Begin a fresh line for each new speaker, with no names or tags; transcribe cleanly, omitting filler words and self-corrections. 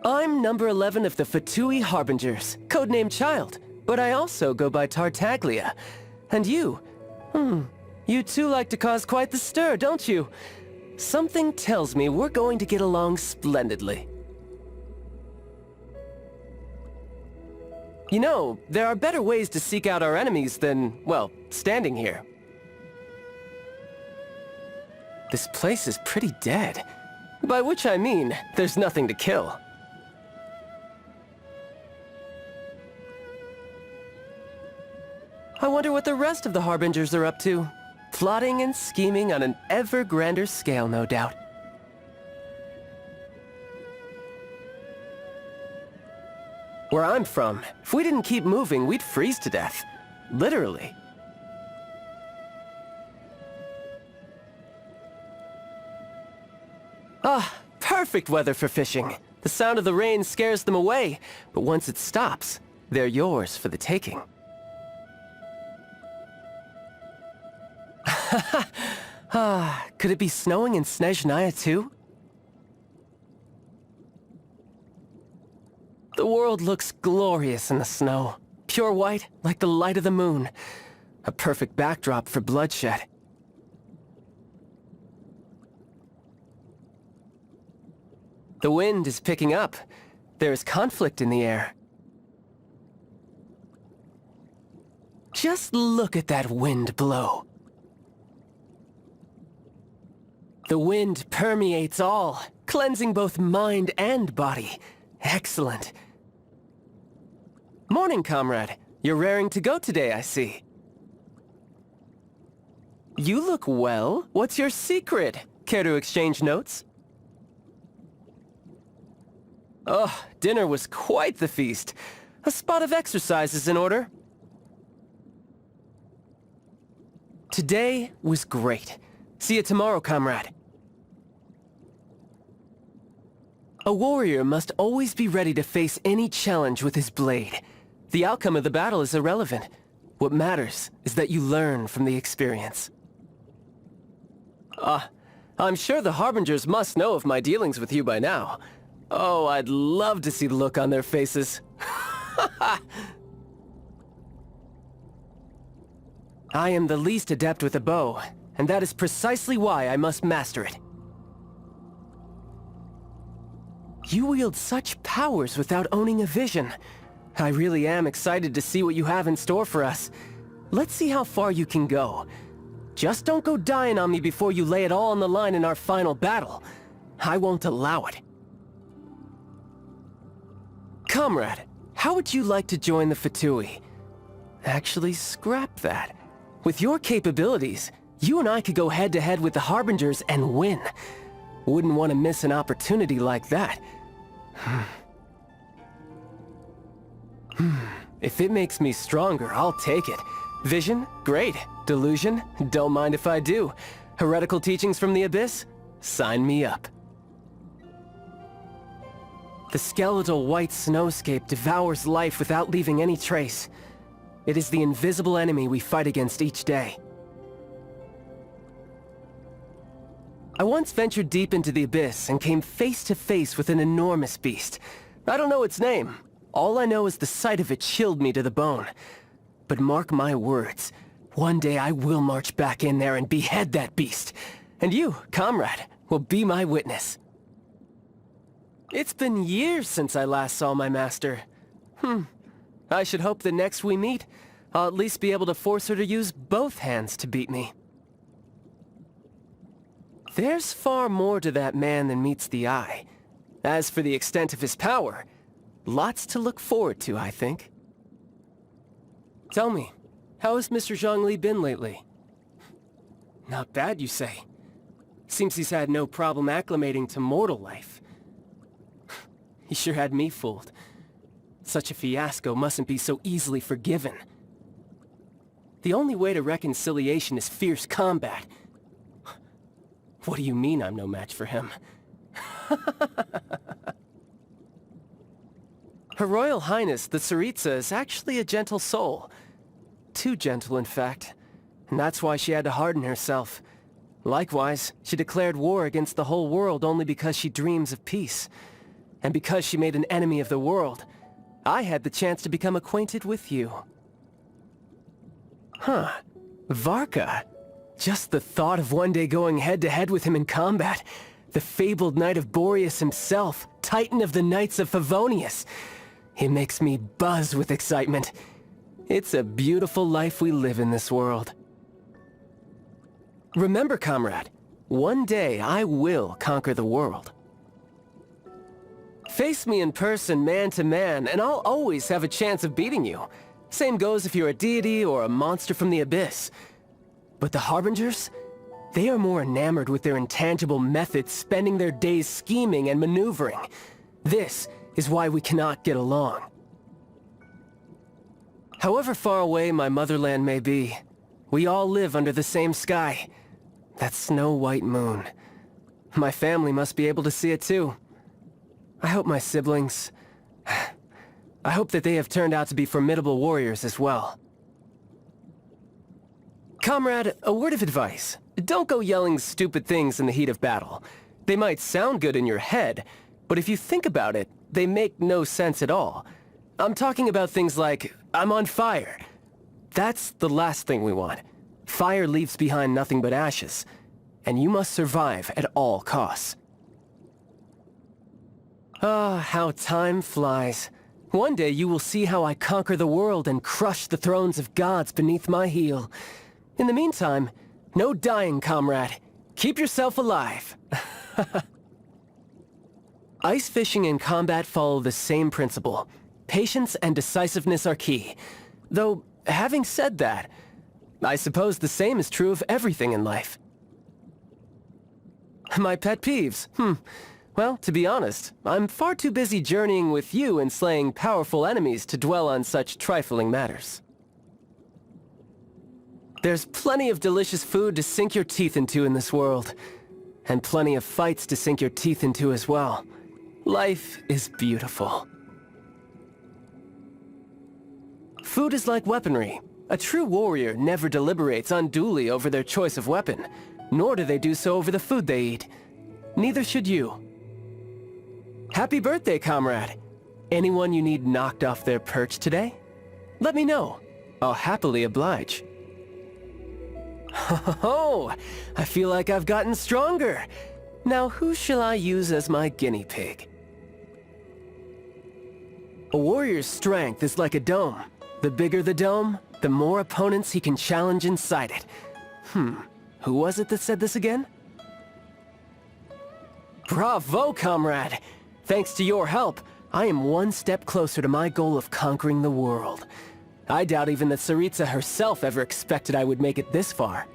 I'm number 11 of the Fatui Harbingers, codenamed Childe, but I also go by Tartaglia. And you? You two like to cause quite the stir, don't you? Something tells me we're going to get along splendidly. You know, there are better ways to seek out our enemies than, well, standing here. This place is pretty dead. By which I mean, there's nothing to kill. I wonder what the rest of the Harbingers are up to. Plotting and scheming on an ever grander scale, no doubt. Where I'm from, if we didn't keep moving, we'd freeze to death. Literally. Ah, perfect weather for fishing. The sound of the rain scares them away, but once it stops, they're yours for the taking. Could it be snowing in Snezhnaya too? The world looks glorious in the snow. Pure white, like the light of the moon. A perfect backdrop for bloodshed. The wind is picking up. There is conflict in the air. Just look at that wind blow. The wind permeates all, cleansing both mind and body. Excellent. Morning, comrade. You're raring to go today, I see. You look well. What's your secret? Care to exchange notes? Oh, dinner was quite the feast. A spot of exercise is in order. Today was great. See you tomorrow, comrade. A warrior must always be ready to face any challenge with his blade. The outcome of the battle is irrelevant. What matters is that you learn from the experience. I'm sure the Harbingers must know of my dealings with you by now. Oh, I'd love to see the look on their faces. I am the least adept with a bow, and that is precisely why I must master it. You wield such powers without owning a vision. I really am excited to see what you have in store for us. Let's see how far you can go. Just don't go dying on me before you lay it all on the line in our final battle. I won't allow it. Comrade, how would you like to join the Fatui? Actually, scrap that. With your capabilities, you and I could go head-to-head with the Harbingers and win. Wouldn't want to miss an opportunity like that. If it makes me stronger, I'll take it. Vision? Great. Delusion? Don't mind if I do. Heretical teachings from the Abyss? Sign me up. The skeletal white snowscape devours life without leaving any trace. It is the invisible enemy we fight against each day. I once ventured deep into the Abyss and came face to face with an enormous beast. I don't know its name. All I know is the sight of it chilled me to the bone. But mark my words, one day I will march back in there and behead that beast. And you, comrade, will be my witness. It's been years since I last saw my master. I should hope that next we meet, I'll at least be able to force her to use both hands to beat me. There's far more to that man than meets the eye. As for the extent of his power, lots to look forward to, I think. Tell me, how has Mr. Zhongli been lately? Not bad, you say. Seems he's had no problem acclimating to mortal life. He sure had me fooled. Such a fiasco mustn't be so easily forgiven. The only way to reconciliation is fierce combat. What do you mean I'm no match for him? Her Royal Highness, the Tsaritsa, is actually a gentle soul. Too gentle, in fact. And that's why she had to harden herself. Likewise, she declared war against the whole world only because she dreams of peace. And because she made an enemy of the world, I had the chance to become acquainted with you. Huh. Varka. Just the thought of one day going head-to-head with him in combat. The fabled knight of Boreas himself, titan of the Knights of Favonius. It makes me buzz with excitement. It's a beautiful life we live in this world. Remember, comrade, one day I will conquer the world. Face me in person, man to man, and I'll always have a chance of beating you. Same goes if you're a deity or a monster from the abyss. But the Harbingers? They are more enamored with their intangible methods, spending their days scheming and maneuvering. This is why we cannot get along. However far away my motherland may be, we all live under the same sky. That snow-white moon. My family must be able to see it too. I hope my siblings... I hope that they have turned out to be formidable warriors as well. Comrade, a word of advice. Don't go yelling stupid things in the heat of battle. They might sound good in your head, but if you think about it, they make no sense at all. I'm talking about things like, I'm on fire. That's the last thing we want. Fire leaves behind nothing but ashes, and you must survive at all costs. Ah, how time flies. One day you will see how I conquer the world and crush the thrones of gods beneath my heel. In the meantime, no dying, comrade. Keep yourself alive. Ice fishing and combat follow the same principle. Patience and decisiveness are key. Though, having said that, I suppose the same is true of everything in life. My pet peeves? Well, to be honest, I'm far too busy journeying with you and slaying powerful enemies to dwell on such trifling matters. There's plenty of delicious food to sink your teeth into in this world, and plenty of fights to sink your teeth into as well. Life is beautiful. Food is like weaponry. A true warrior never deliberates unduly over their choice of weapon, nor do they do so over the food they eat. Neither should you. Happy birthday, comrade. Anyone you need knocked off their perch today? Let me know. I'll happily oblige. Oh, I feel like I've gotten stronger. Now who shall I use as my guinea pig? A warrior's strength is like a dome. The bigger the dome, the more opponents he can challenge inside it. Who was it that said this again? Bravo, comrade! Thanks to your help, I am one step closer to my goal of conquering the world. I doubt even that Tsaritsa herself ever expected I would make it this far.